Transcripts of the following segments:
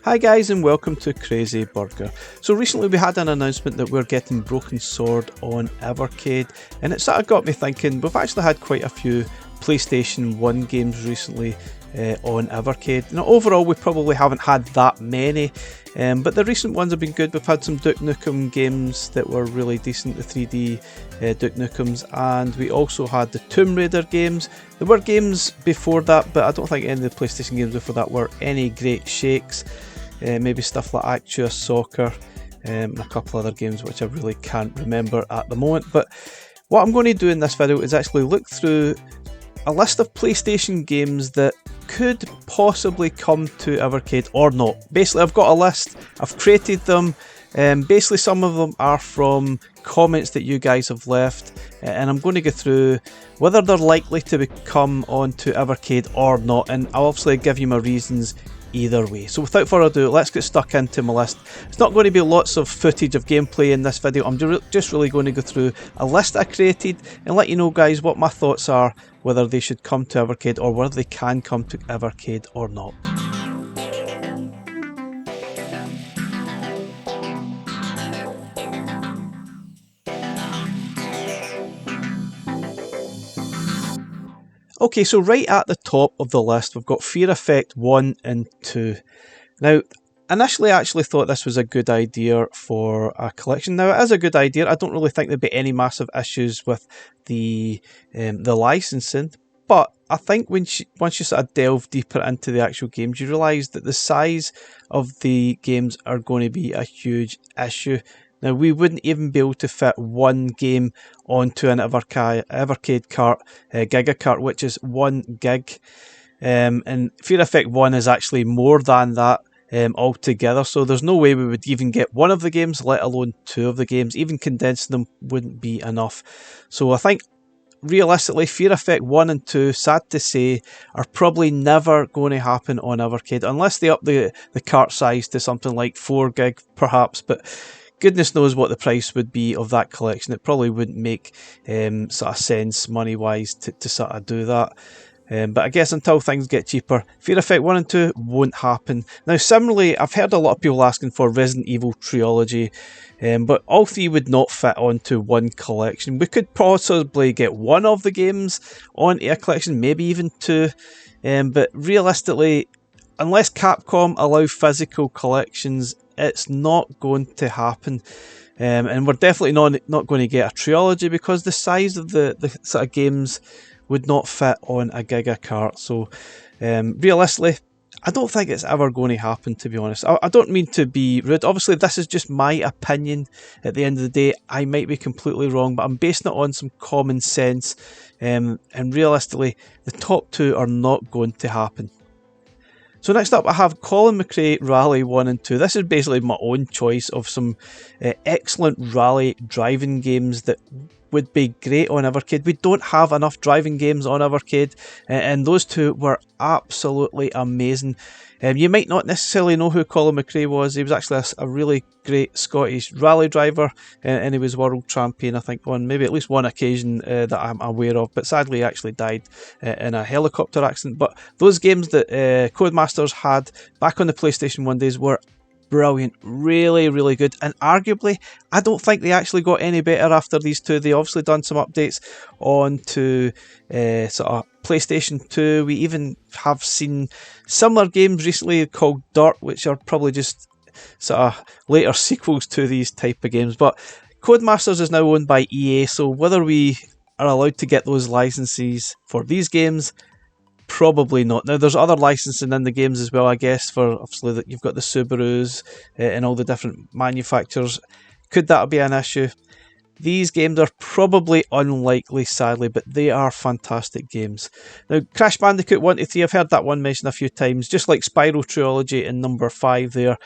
Hi guys and welcome to Crazy Burger. So recently we had an announcement that we're getting Broken Sword on Evercade, and it sort of got me thinking. We've actually had quite a few PlayStation 1 games recently on Evercade. Now overall we probably haven't had that many, but the recent ones have been good. We've had some Duke Nukem games that were really decent, the 3D Duke Nukems, and we also had the Tomb Raider games. There were games before that, but I don't think any of the PlayStation games before that were any great shakes. Maybe stuff like Actua Soccer and a couple other games which I really can't remember at the moment. But what I'm going to do in this video is actually look through a list of PlayStation games that could possibly come to Evercade or not. Basically, I've got a list, I've created them. Basically, some of them are from comments that you guys have left, and I'm going to go through whether they're likely to come onto Evercade or not, and I'll obviously give you my reasons either way. So without further ado, let's get stuck into my list. It's not going to be lots of footage of gameplay in this video. I'm just really going to go through a list I created and let you know, guys, what my thoughts are, whether they should come to Evercade or whether they can come to Evercade or not. Okay, so right at the top of the list, we've got Fear Effect 1 and 2. Now, initially I actually thought this was a good idea for a collection. Now, it is a good idea. I don't really think there'd be any massive issues with the licensing, but I think once you sort of delve deeper into the actual games, you realise that the size of the games are going to be a huge issue. Now, we wouldn't even be able to fit one game onto an Evercade cart, Giga cart, which is 1 gig. And Fear Effect 1 is actually more than that altogether, so there's no way we would even get one of the games, let alone two of the games. Even condensing them wouldn't be enough. So I think, realistically, Fear Effect 1 and 2, sad to say, are probably never going to happen on Evercade, unless they up the cart size to something like 4 gig perhaps, but goodness knows what the price would be of that collection. It probably wouldn't make sort of sense money-wise to sort of do that. But I guess until things get cheaper, Fear Effect 1 and 2 won't happen. Now, similarly, I've heard a lot of people asking for Resident Evil Trilogy, but all three would not fit onto one collection. We could possibly get one of the games onto a collection, maybe even two, but realistically, unless Capcom allow physical collections, it's not going to happen. And we're definitely not going to get a trilogy because the size of the sort of games would not fit on a Giga cart. So realistically, I don't think it's ever going to happen, to be honest. I don't mean to be rude. Obviously, this is just my opinion. At the end of the day, I might be completely wrong, but I'm basing it on some common sense. And realistically, the top two are not going to happen. So next up I have Colin McRae Rally 1 and 2. This is basically my own choice of some excellent rally driving games that would be great on Evercade. We don't have enough driving games on Evercade, and those two were absolutely amazing. You might not necessarily know who Colin McRae was. He was actually a really great Scottish rally driver, and he was world champion, I think, on maybe at least one occasion that I'm aware of, but sadly he actually died in a helicopter accident. But those games that Codemasters had back on the PlayStation 1 days were brilliant, really, really good, and arguably I don't think they actually got any better after these two. They obviously done some updates onto sort of PlayStation 2. We even have seen similar games recently called Dirt, which are probably just sort of later sequels to these type of games. But Codemasters is now owned by EA, so whether we are allowed to get those licenses for these games, probably not. Now, there's other licensing in the games as well, I guess, for obviously that you've got the Subarus and all the different manufacturers. Could that be an issue? These games are probably unlikely, sadly, but they are fantastic games. Now, Crash Bandicoot 1 to 3, I've heard that one mentioned a few times, just like Spyro Trilogy in number 5 there.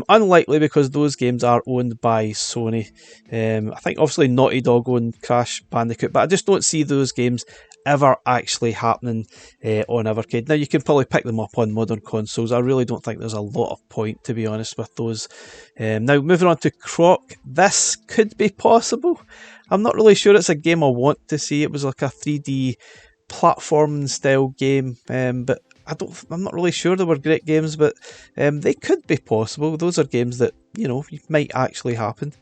Unlikely because those games are owned by Sony. I think obviously Naughty Dog own Crash Bandicoot, but I just don't see those games ever actually happening on Evercade. Now, you can probably pick them up on modern consoles. I really don't think there's a lot of point, to be honest, with those. Now, moving on to Croc. This could be possible. I'm not really sure it's a game I want to see. It was like a 3D platforming style game, but I'm not really sure they were great games, but they could be possible. Those are games that, you know, might actually happen.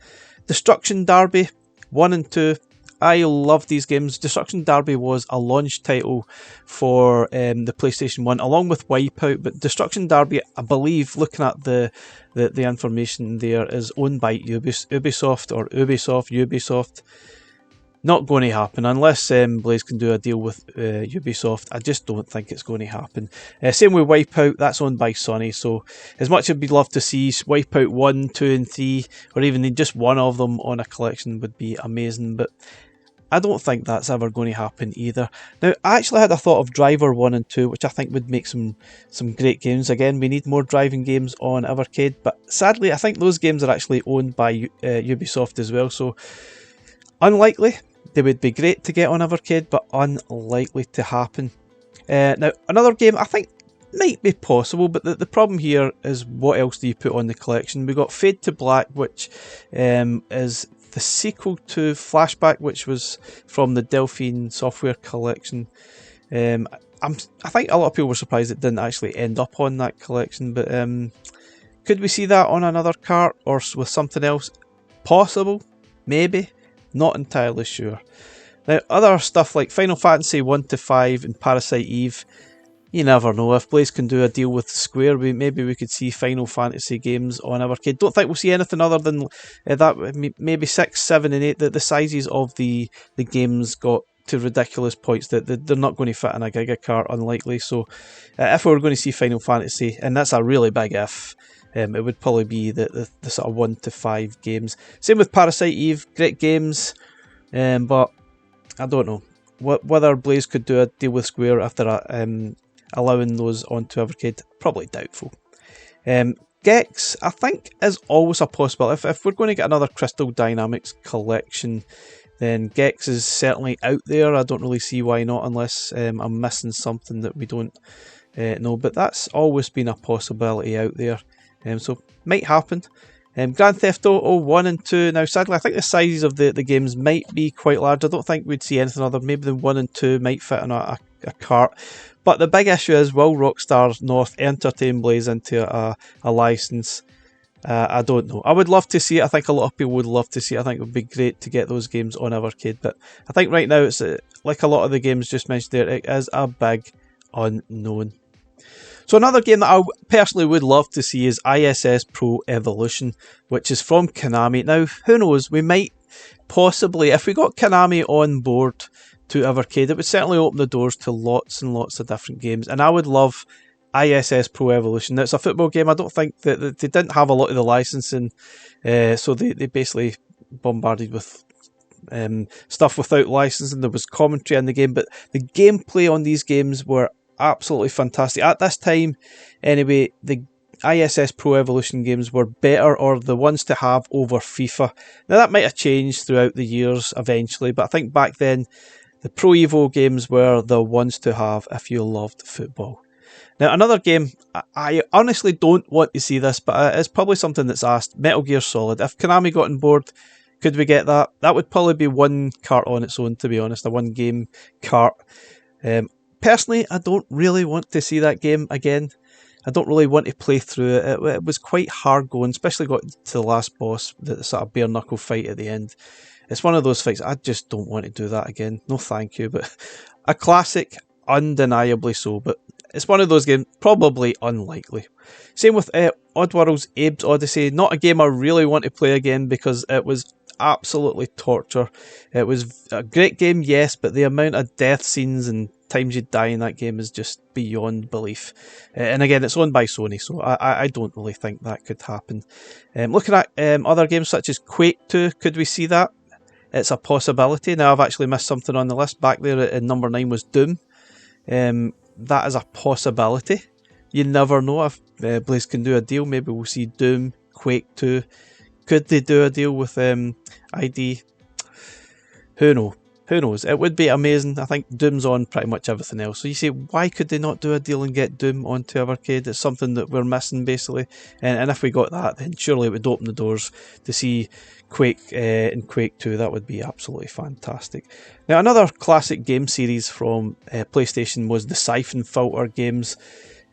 Destruction Derby 1 and 2. I love these games. Destruction Derby was a launch title for the PlayStation 1 along with Wipeout, but Destruction Derby, I believe, looking at the information there, is owned by Ubisoft. Not going to happen unless Blaze can do a deal with Ubisoft. I just don't think it's going to happen. Same with Wipeout, that's owned by Sony. So as much as I'd love to see Wipeout 1, 2 and 3, or even just one of them on a collection would be amazing, but I don't think that's ever going to happen either. Now, I actually had a thought of Driver 1 and 2, which I think would make some great games. Again, we need more driving games on Evercade, but sadly, I think those games are actually owned by Ubisoft as well, so unlikely. They would be great to get on Evercade, but unlikely to happen. Now, another game I think might be possible, but the problem here is what else do you put on the collection? We've got Fade to Black, which is the sequel to Flashback, which was from the Delphine Software collection. I think a lot of people were surprised it didn't actually end up on that collection, but could we see that on another cart or with something else? Possible, maybe. Not entirely sure. Now, other stuff like Final Fantasy 1 to 5 and Parasite Eve, you never know. If Blaze can do a deal with Square, maybe we could see Final Fantasy games on Evercade. Don't think we'll see anything other than that. Maybe 6, 7 and 8. The sizes of the games got to ridiculous points that they're not going to fit in a Giga Cart, unlikely. So if we were going to see Final Fantasy, and that's a really big if, it would probably be the sort of 1 to 5 games. Same with Parasite Eve, great games, but I don't know whether Blaze could do a deal with Square after allowing those onto Evercade. Probably doubtful. Gex, I think, is always a possibility. If we're going to get another Crystal Dynamics collection, then Gex is certainly out there. I don't really see why not, unless I'm missing something that we don't know. But that's always been a possibility out there. So might happen. Grand Theft Auto 1 and 2. Now, sadly, I think the sizes of the games might be quite large. I don't think we'd see anything other. Maybe the 1 and 2 might fit on a cart. But the big issue is, will Rockstar North entertain Blaze into a license? I don't know. I would love to see it. I think a lot of people would love to see it. I think it would be great to get those games on Evercade. But I think right now, it's like a lot of the games just mentioned there, it is a big unknown. So another game that I personally would love to see is ISS Pro Evolution, which is from Konami. Now, who knows, we might possibly, if we got Konami on board to Evercade, it would certainly open the doors to lots and lots of different games. And I would love ISS Pro Evolution. Now, it's a football game. I don't think that they didn't have a lot of the licensing, so they basically bombarded with stuff without licensing. There was commentary in the game, but the gameplay on these games were absolutely fantastic. At this time, anyway, the ISS Pro Evolution games were better, or the ones to have, over FIFA. Now, that might have changed throughout the years eventually, but I think back then, the Pro Evo games were the ones to have if you loved football. Now, another game, I honestly don't want to see this, but it's probably something that's asked. Metal Gear Solid. If Konami got on board, could we get that? That would probably be one cart on its own, to be honest, a one game cart. Personally, I don't really want to see that game again. I don't really want to play through it. It was quite hard going, especially got to the last boss, the sort of bare knuckle fight at the end. It's one of those fights, I just don't want to do that again. No thank you, but a classic, undeniably so, but it's one of those games, probably unlikely. Same with Oddworld's Abe's Odyssey. Not a game I really want to play again because it was absolutely torture. It was a great game, yes, but the amount of death scenes and times you die in that game is just beyond belief. And again, it's owned by Sony, so I don't really think that could happen. Looking at other games such as Quake 2, could we see that? It's a possibility. Now, I've actually missed something on the list. Back there at number 9 was Doom. That is a possibility. You never know if Blaze can do a deal. Maybe we'll see Doom, Quake 2. Could they do a deal with ID? Who knows? who knows? It would be amazing. I think Doom's on pretty much everything else. So you say, why could they not do a deal and get Doom onto Evercade? It's something that we're missing, basically. And if we got that, then surely it would open the doors to see Quake and Quake 2. That would be absolutely fantastic. Now, another classic game series from PlayStation was the Siphon Filter games.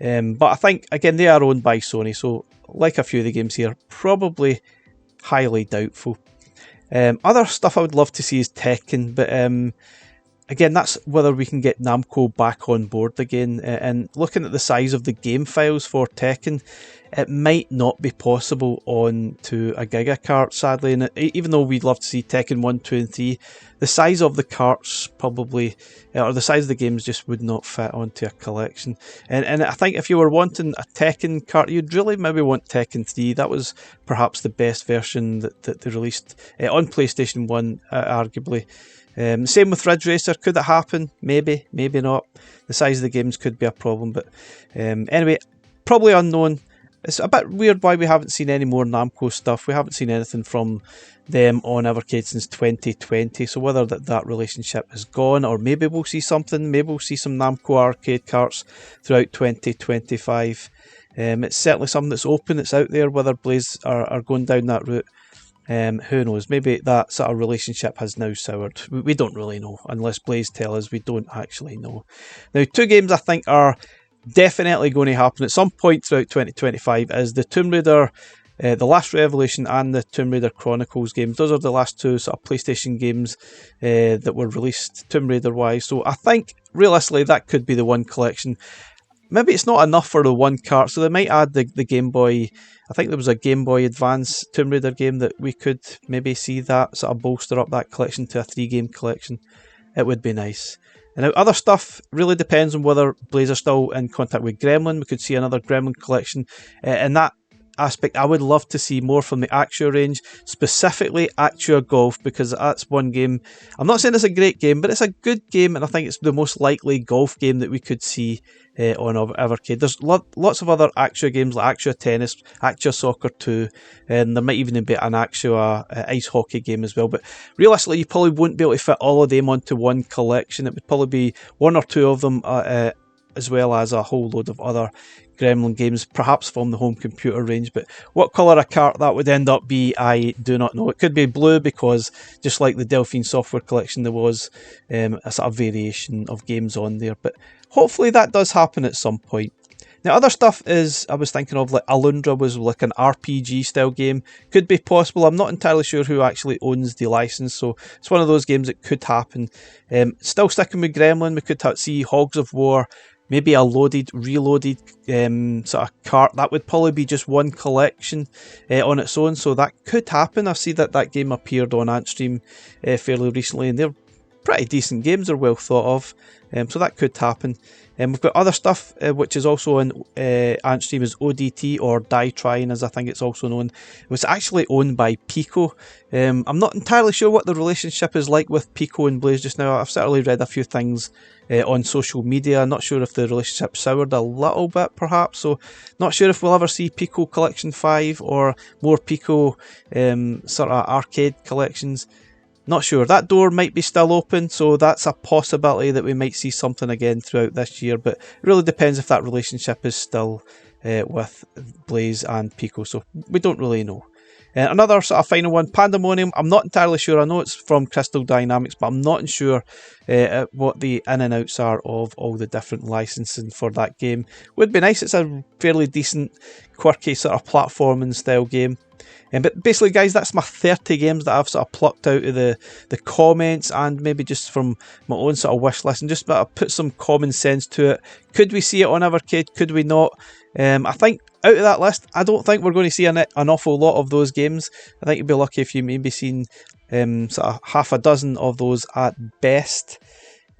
But I think, again, they are owned by Sony. So, like a few of the games here, probably highly doubtful. Other stuff I would love to see is Tekken, but again, that's whether we can get Namco back on board again. And looking at the size of the game files for Tekken, it might not be possible on to a Giga cart, sadly. And even though we'd love to see Tekken 1, 2 and 3, the size of the carts probably, or the size of the games just would not fit onto a collection. And I think if you were wanting a Tekken cart, you'd really maybe want Tekken 3. That was perhaps the best version that they released on PlayStation 1, arguably. Same with Ridge Racer. Could it happen? Maybe, maybe not. The size of the games could be a problem, but anyway, probably unknown. It's a bit weird why we haven't seen any more Namco stuff. We haven't seen anything from them on Evercade since 2020, so whether that relationship is gone, or maybe we'll see something, maybe we'll see some Namco arcade carts throughout 2025. It's certainly something that's open, it's out there. Whether Blaze are going down that route, who knows? Maybe that sort of relationship has now soured. We don't really know, unless Blaze tell us. We don't actually know. Now, two games I think are definitely going to happen at some point throughout 2025 is the Tomb Raider, The Last Revelation, and the Tomb Raider Chronicles games. Those are the last two sort of PlayStation games that were released Tomb Raider wise. So I think realistically that could be the one collection. Maybe it's not enough for the one cart, so they might add the Game Boy. I think there was a Game Boy Advance Tomb Raider game that we could maybe see that sort of bolster up that collection to a 3-game collection. It would be nice. And now other stuff really depends on whether Blaze are still in contact with Gremlin. We could see another Gremlin collection. In that aspect, I would love to see more from the Actua range, specifically Actua Golf, because that's one game. I'm not saying it's a great game, but it's a good game, and I think it's the most likely golf game that we could see on Evercade. There's lots of other Actua games like Actua Tennis, Actua Soccer 2, and there might even be an Actua ice hockey game as well. But realistically, you probably wouldn't be able to fit all of them onto one collection. It would probably be one or two of them, as well as a whole load of other Gremlin games, perhaps from the home computer range. But what colour a cart that would end up be, I do not know. It could be blue, because just like the Delphine Software collection, there was a sort of variation of games on there. But hopefully that does happen at some point. Now, other stuff is, I was thinking of, like Alundra was like an RPG style game. Could be possible. I'm not entirely sure who actually owns the license, so it's one of those games that could happen. Still sticking with Gremlin, we could see Hogs of War, maybe a reloaded sort of cart. That would probably be just one collection on its own, so that could happen. I see that game appeared on Antstream fairly recently, and they're pretty decent games. They're well thought of, so that could happen. We've got other stuff which is also on Antstream is ODT, or Die Trying as I think it's also known. It was actually owned by Pico. I'm not entirely sure what the relationship is like with Pico and Blaze just now. I've certainly read a few things on social media. I'm not sure if the relationship soured a little bit perhaps, so not sure if we'll ever see Pico Collection 5 or more Pico sort of arcade collections. Not sure. That door might be still open, so that's a possibility that we might see something again throughout this year, but it really depends if that relationship is still with Blaze and Pico, so we don't really know. Another sort of final one, Pandemonium. I'm not entirely sure. I know it's from Crystal Dynamics, but I'm not sure what the in and outs are of all the different licensing for that game. Would be nice. It's a fairly decent, quirky sort of platforming style game. But basically, guys, that's my 30 games that I've sort of plucked out of the comments, and maybe just from my own sort of wish list, and just put some common sense to it. Could we see it on Evercade? Could we not? I think out of that list, I don't think we're going to see an awful lot of those games. I think you'd be lucky if you maybe seen sort of half a dozen of those at best.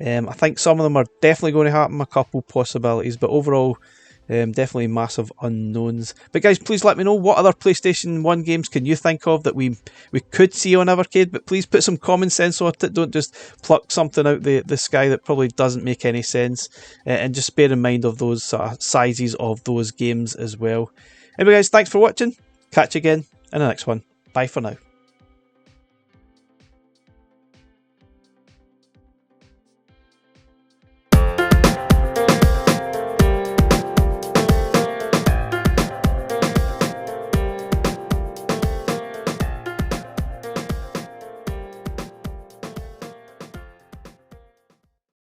I think some of them are definitely going to happen, a couple possibilities, but overall, definitely massive unknowns. But guys, please let me know, what other PlayStation 1 games can you think of that we could see on Evercade? But please put some common sense on it. Don't just pluck something out the sky that probably doesn't make any sense. And just bear in mind of those sort of sizes of those games as well. Anyway guys, thanks for watching. Catch you again in the next one. Bye for now.